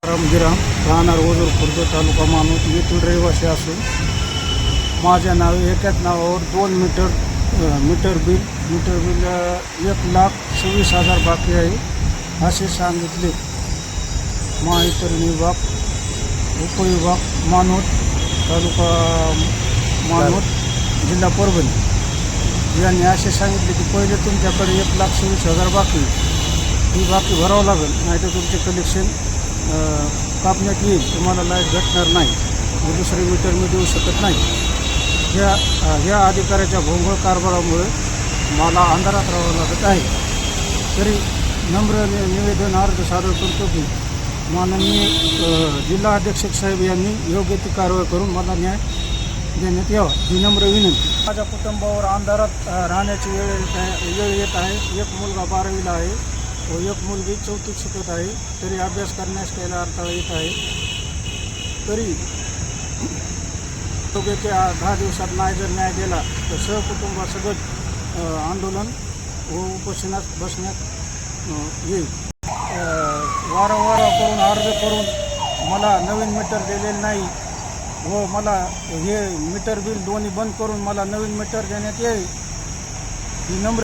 रामगिराम राहणार ओझर खुर्द तालुका मानूर येथील रहिवासी असून माझ्या नावे एकाच नावावर 2 मीटर बिल 1,26,000 बाकी आहे असे सांगितले. महावितरण विभाग उपविभाग मानूर तालुका मानूर जिल्हा परभणी यांनी असे सांगितले की पहिले तुमच्याकडे 1,26,000 बाकी ही बाकी भरावं लागेल, नाही तर तुमचे कलेक्शन कापण्यात येईल, तुम्हाला लाईट भेटणार नाही, दुसरे मीटर मी देऊ शकत नाही. ह्या अधिकाऱ्याच्या भोंगळ कारभारामुळे मला अंधारात राहावं लागत आहे. तरी नम्र निवेदन अर्ज सादर करतो की माननीय जिल्हा अधीक्षक साहेब यांनी योग्य ती कारवाई करून मला न्याय देण्यात यावा ही नम्र विनंती. माझ्या कुटुंबावर अंधारात राहण्याची वेळ येत आहे. एक मुलगा 12वीला आहे व एक मुलगी 4थीत शिकत आहे. तरी अभ्यास करण्यास त्याला अडथळा येत आहे. तरी योग्य ते 10 दिवसात जर न्याय दिला तर सहकुटुंबासकट आंदोलन व उपोषणात बसण्यात येईल. वारंवार करून अर्ज करून मला नवीन मीटर दिलेलं नाही व मला हे मीटर बिल दोन्ही बंद करून मला नवीन मीटर देण्यात येईल ही नम्र